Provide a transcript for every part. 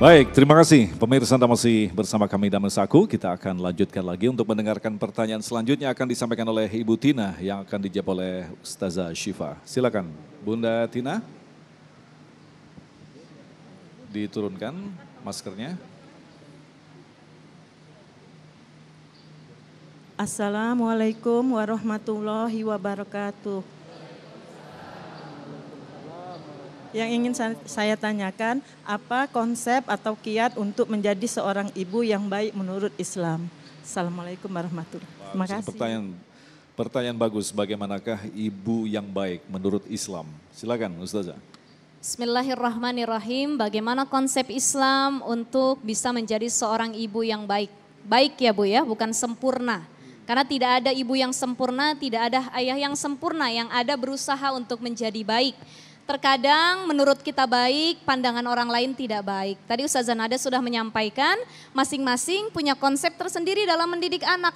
Baik, terima kasih pemirsa, Anda masih bersama kami Damasaku. Kita akan lanjutkan lagi untuk mendengarkan pertanyaan selanjutnya akan disampaikan oleh Ibu Tina yang akan dijawab oleh Ustazah Syifa. Silakan Bunda Tina. Diturunkan maskernya. Assalamualaikum warahmatullahi wabarakatuh. Yang ingin saya tanyakan, apa konsep atau kiat untuk menjadi seorang ibu yang baik menurut Islam? Assalamualaikum warahmatullahi wabarakatuh. Terima kasih. Pertanyaan bagus, bagaimanakah ibu yang baik menurut Islam? Silakan Ustazah. Bismillahirrahmanirrahim. Bagaimana konsep Islam untuk bisa menjadi seorang ibu yang baik? Baik ya Bu ya, bukan sempurna. Karena tidak ada ibu yang sempurna, tidak ada ayah yang sempurna, yang ada berusaha untuk menjadi baik. Terkadang menurut kita baik, pandangan orang lain tidak baik. Tadi Ustazah Nada sudah menyampaikan, masing-masing punya konsep tersendiri dalam mendidik anak.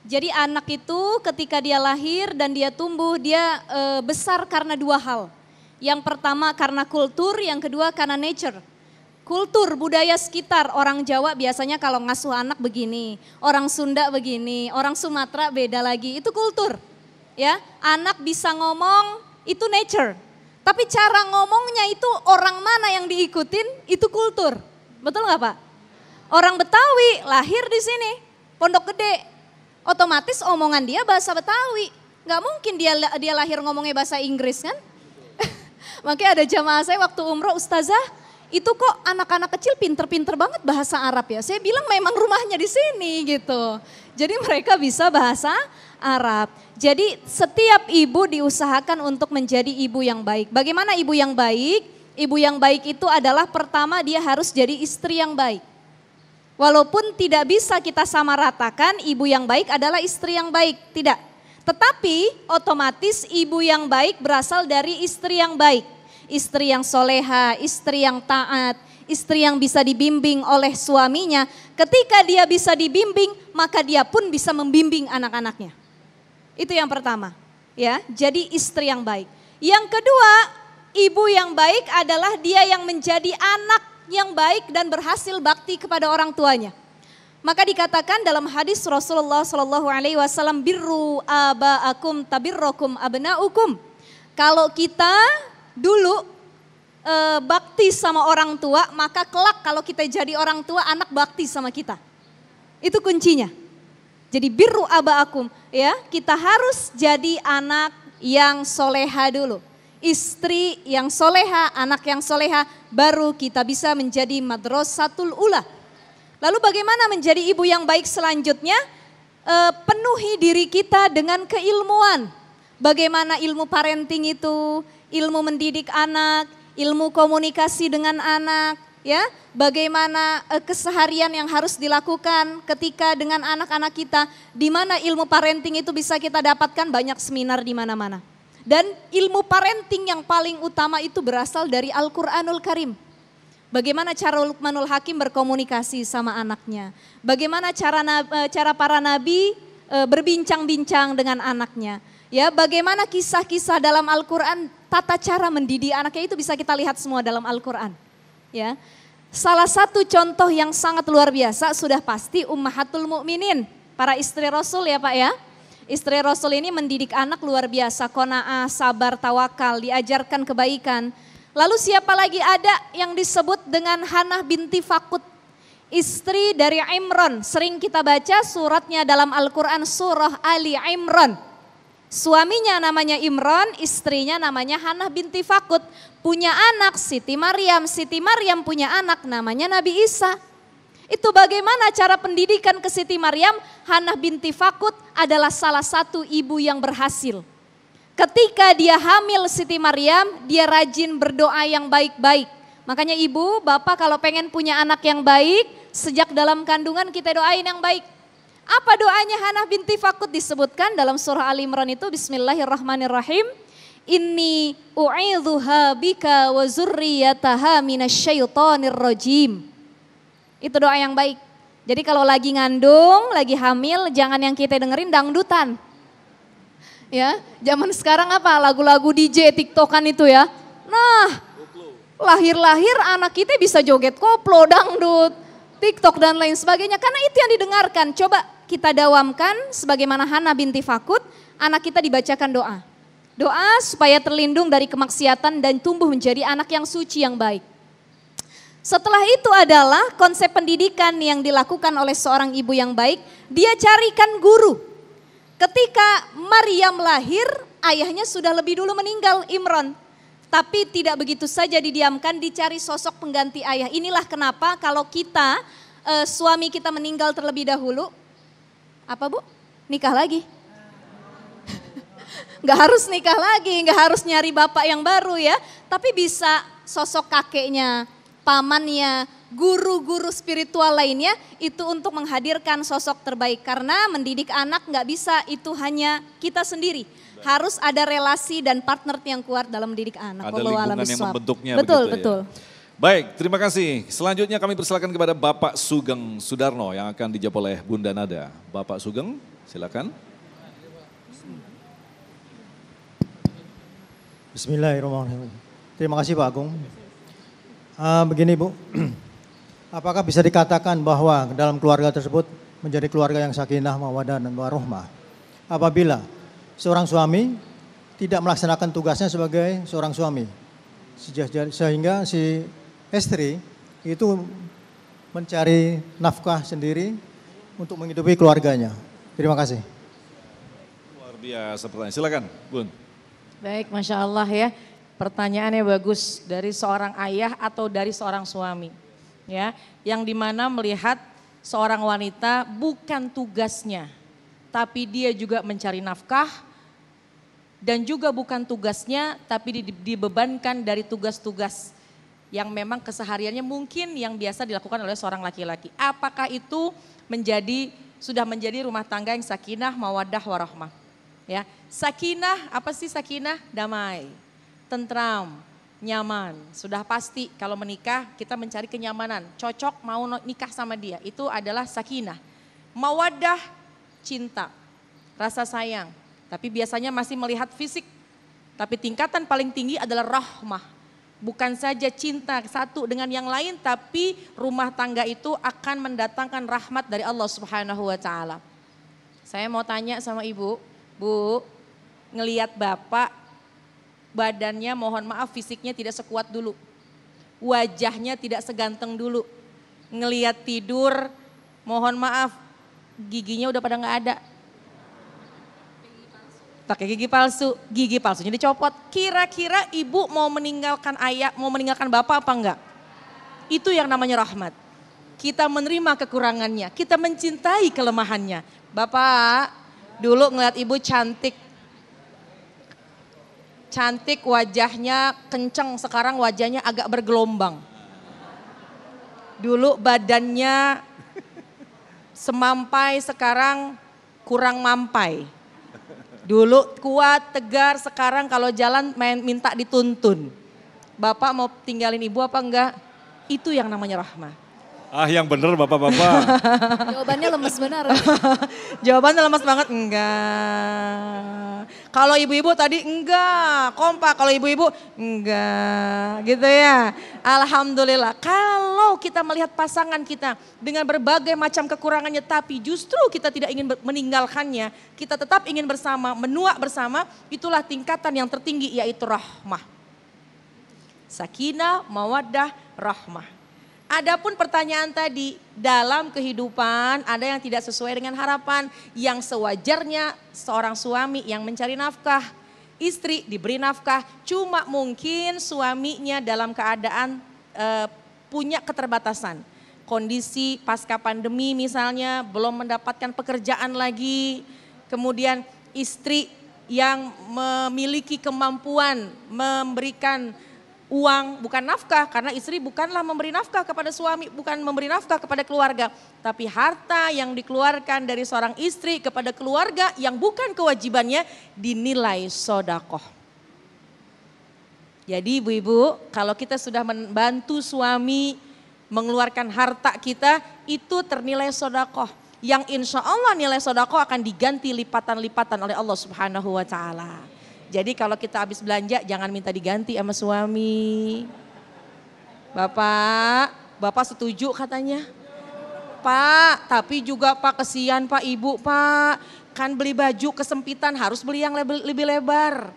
Jadi anak itu ketika dia lahir dan dia tumbuh, dia besar karena dua hal. Yang pertama karena kultur, yang kedua karena nature. Kultur, budaya sekitar, orang Jawa biasanya kalau ngasuh anak begini, orang Sunda begini, orang Sumatera beda lagi, itu kultur. Ya, anak bisa ngomong, itu nature. Tapi cara ngomongnya itu orang mana yang diikutin, itu kultur. Betul nggak Pak? Orang Betawi lahir di sini, Pondok Gede, otomatis omongan dia bahasa Betawi. Nggak mungkin dia lahir ngomongnya bahasa Inggris kan? Makanya ada jamaah saya waktu umroh, Ustazah, itu kok anak-anak kecil pinter-pinter banget bahasa Arab ya. Saya bilang memang rumahnya di sini gitu. Jadi mereka bisa bahasa Arab. Jadi setiap ibu diusahakan untuk menjadi ibu yang baik. Bagaimana ibu yang baik? Ibu yang baik itu adalah pertama dia harus jadi istri yang baik. Walaupun tidak bisa kita samaratakan ibu yang baik adalah istri yang baik, tidak. Tetapi otomatis ibu yang baik berasal dari istri yang baik. Istri yang soleha, istri yang taat, istri yang bisa dibimbing oleh suaminya. Ketika dia bisa dibimbing, maka dia pun bisa membimbing anak-anaknya. Itu yang pertama, ya. Jadi istri yang baik. Yang kedua, ibu yang baik adalah dia yang menjadi anak yang baik dan berhasil bakti kepada orang tuanya. Maka dikatakan dalam hadis Rasulullah SAW, birru aba'akum tabirrokum abna'ukum. Kalau kita dulu bakti sama orang tua, maka kelak kalau kita jadi orang tua, anak bakti sama kita. Itu kuncinya. Jadi birru aba'akum, ya, kita harus jadi anak yang soleha dulu. Istri yang soleha, anak yang soleha, baru kita bisa menjadi madrasatul ula. Lalu bagaimana menjadi ibu yang baik selanjutnya? Penuhi diri kita dengan keilmuan. Bagaimana ilmu parenting itu, ilmu mendidik anak, ilmu komunikasi dengan anak, ya, bagaimana keseharian yang harus dilakukan ketika dengan anak-anak kita, di mana ilmu parenting itu bisa kita dapatkan, banyak seminar di mana-mana. Dan ilmu parenting yang paling utama itu berasal dari Al-Quranul Karim. Bagaimana cara Luqmanul Hakim berkomunikasi sama anaknya, bagaimana cara para nabi berbincang-bincang dengan anaknya. Ya, bagaimana kisah-kisah dalam Al-Quran, tata cara mendidik anaknya itu bisa kita lihat semua dalam Al-Quran. Ya, salah satu contoh yang sangat luar biasa sudah pasti Ummahatul Mukminin, para istri Rasul ya Pak ya. Istri Rasul ini mendidik anak luar biasa, qanaah, sabar, tawakal, diajarkan kebaikan. Lalu siapa lagi ada yang disebut dengan Hanah binti Fakut, istri dari Imran. Sering kita baca suratnya dalam Al-Quran, surah Ali Imran. Suaminya namanya Imran, istrinya namanya Hanah binti Fakut. Punya anak Siti Maryam, Siti Maryam punya anak namanya Nabi Isa. Itu bagaimana cara pendidikan ke Siti Maryam? Hanah binti Fakut adalah salah satu ibu yang berhasil. Ketika dia hamil Siti Maryam, dia rajin berdoa yang baik-baik. Makanya ibu, bapak kalau pengen punya anak yang baik, sejak dalam kandungan kita doain yang baik. Apa doanya Hanah binti Fakut disebutkan dalam surah Ali Imran itu, bismillahirrahmanirrahim. Inni u'idzuha bika wa zurriyataha minasyaitonir rajim. Itu doa yang baik. Jadi kalau lagi ngandung, lagi hamil, jangan yang kita dengerin dangdutan. Ya, zaman sekarang apa? Lagu-lagu DJ, TikTokan itu ya. Nah, lahir-lahir anak kita bisa joget koplo, dangdut, TikTok dan lain sebagainya. Karena itu yang didengarkan. Coba kita dawamkan sebagaimana Hana binti Fakut, anak kita dibacakan doa. Doa supaya terlindung dari kemaksiatan dan tumbuh menjadi anak yang suci yang baik. Setelah itu adalah konsep pendidikan yang dilakukan oleh seorang ibu yang baik. Dia carikan guru. Ketika Maryam lahir, ayahnya sudah lebih dulu meninggal, Imran. Tapi tidak begitu saja didiamkan, dicari sosok pengganti ayah. Inilah kenapa kalau kita, suami kita meninggal terlebih dahulu, apa Bu? Nikah lagi. Gak harus nikah lagi, gak harus nyari bapak yang baru ya. Tapi bisa sosok kakeknya, pamannya, guru-guru spiritual lainnya itu untuk menghadirkan sosok terbaik. Karena mendidik anak gak bisa itu hanya kita sendiri. Harus ada relasi dan partner yang kuat dalam mendidik anak. Ada lingkungan yang membentuknya. Betul, begitu, betul. Ya. Baik, terima kasih. Selanjutnya kami persilakan kepada Bapak Sugeng Sudarno yang akan dijawab oleh Bunda Nada. Bapak Sugeng, silakan. Bismillahirrahmanirrahim. Terima kasih Pak Agung. Begini Bu, apakah bisa dikatakan bahwa dalam keluarga tersebut menjadi keluarga yang sakinah, mawaddah dan warahmah apabila seorang suami tidak melaksanakan tugasnya sebagai seorang suami, sehingga si istri itu mencari nafkah sendiri untuk menghidupi keluarganya. Terima kasih. Luar biasa pertanyaan, silakan Bun. Baik, Masya Allah ya. Pertanyaannya bagus, dari seorang ayah atau dari seorang suami, ya, yang dimana melihat seorang wanita bukan tugasnya, tapi dia juga mencari nafkah, dan juga bukan tugasnya, tapi dibebankan dari tugas-tugas yang memang kesehariannya mungkin yang biasa dilakukan oleh seorang laki-laki. Apakah itu sudah menjadi rumah tangga yang sakinah, mawaddah, warahmah? Ya, sakinah, apa sih sakinah? Damai, tentram, nyaman. Sudah pasti kalau menikah kita mencari kenyamanan, cocok mau nikah sama dia. Itu adalah sakinah. Mawaddah, cinta, rasa sayang. Tapi biasanya masih melihat fisik. Tapi tingkatan paling tinggi adalah rahmah. Bukan saja cinta satu dengan yang lain, tapi rumah tangga itu akan mendatangkan rahmat dari Allah Subhanahu wa Ta'ala. Saya mau tanya sama ibu, Bu, ngelihat bapak badannya mohon maaf fisiknya tidak sekuat dulu. Wajahnya tidak seganteng dulu. Ngelihat tidur mohon maaf giginya udah pada nggak ada. Pakai gigi palsunya dicopot. Kira-kira ibu mau meninggalkan ayah, mau meninggalkan bapak apa enggak? Itu yang namanya rahmat. Kita menerima kekurangannya, kita mencintai kelemahannya. Bapak, dulu ngeliat ibu cantik. Cantik wajahnya kenceng, sekarang wajahnya agak bergelombang. Dulu badannya semampai, sekarang kurang mampai. Dulu kuat, tegar, sekarang kalau jalan minta dituntun. Bapak mau tinggalin ibu apa enggak? Itu yang namanya rahmah. Yang bener bapak-bapak. Jawabannya lemes benar. Jawabannya lemes banget, enggak. Kalau ibu-ibu tadi enggak, kompak. Kalau ibu-ibu enggak, gitu ya. Alhamdulillah, kalau kita melihat pasangan kita dengan berbagai macam kekurangannya, tapi justru kita tidak ingin meninggalkannya, kita tetap ingin bersama, menua bersama, itulah tingkatan yang tertinggi yaitu rahmah. Sakinah, mawaddah, rahmah. Adapun pertanyaan tadi, dalam kehidupan ada yang tidak sesuai dengan harapan, yang sewajarnya seorang suami yang mencari nafkah, istri diberi nafkah, cuma mungkin suaminya dalam keadaan punya keterbatasan. Kondisi pasca pandemi misalnya belum mendapatkan pekerjaan lagi, kemudian istri yang memiliki kemampuan memberikan uang, bukan nafkah, karena istri bukanlah memberi nafkah kepada suami, bukan memberi nafkah kepada keluarga. Tapi harta yang dikeluarkan dari seorang istri kepada keluarga yang bukan kewajibannya dinilai sodakoh. Jadi ibu-ibu, kalau kita sudah membantu suami mengeluarkan harta kita, itu ternilai sodakoh. Yang insya Allah nilai sodakoh akan diganti lipatan-lipatan oleh Allah Subhanahu wa Ta'ala. Jadi kalau kita habis belanja jangan minta diganti sama suami. Bapak setuju katanya. Pak, tapi juga Pak kesian Pak Ibu Pak. Kan beli baju kesempitan harus beli yang lebih lebar.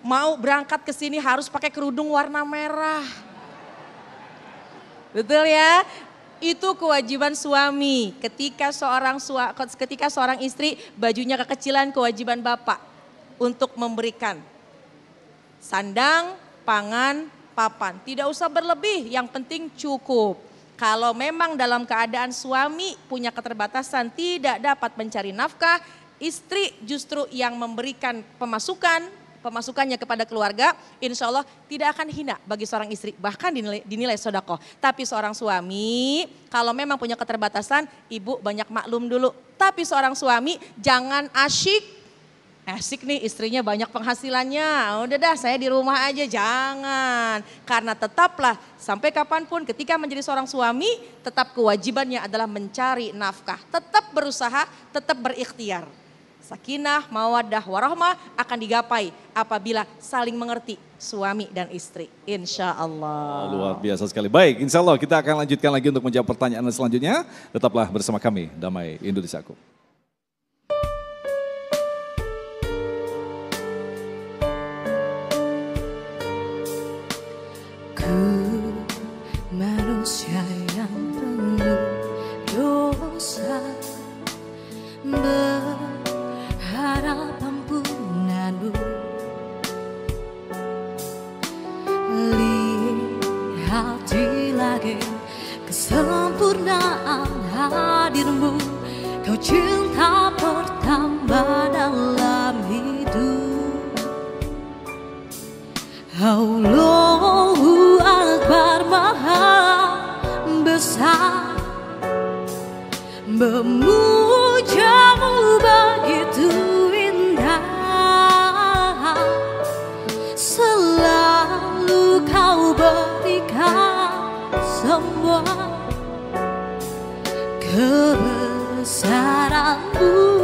Mau berangkat ke sini harus pakai kerudung warna merah. Betul ya? Itu kewajiban suami. Ketika seorang istri bajunya kekecilan, kewajiban bapak untuk memberikan sandang, pangan, papan. Tidak usah berlebih, yang penting cukup. Kalau memang dalam keadaan suami punya keterbatasan tidak dapat mencari nafkah, istri justru yang memberikan pemasukannya kepada keluarga, insya Allah tidak akan hina bagi seorang istri, bahkan dinilai sedekah. Tapi seorang suami kalau memang punya keterbatasan, ibu banyak maklum dulu. Tapi seorang suami jangan asik nih istrinya banyak penghasilannya, udah dah saya di rumah aja, jangan. Karena tetaplah sampai kapanpun ketika menjadi seorang suami, tetap kewajibannya adalah mencari nafkah. Tetap berusaha, tetap berikhtiar. Sakinah, mawaddah, warahmah akan digapai apabila saling mengerti suami dan istri. Insya Allah. Luar biasa sekali. Baik, insya Allah kita akan lanjutkan lagi untuk menjawab pertanyaan selanjutnya. Tetaplah bersama kami, Damai Indonesiaku. Manusia yang penuh dosa, berharap ampunanmu. Lihati lagi kesempurnaan hadirmu, kau cinta pertama dalam hidup. Allahu Akbar Maha Besar, memujamu begitu indah. Selalu kau berikan semua kebesaranmu.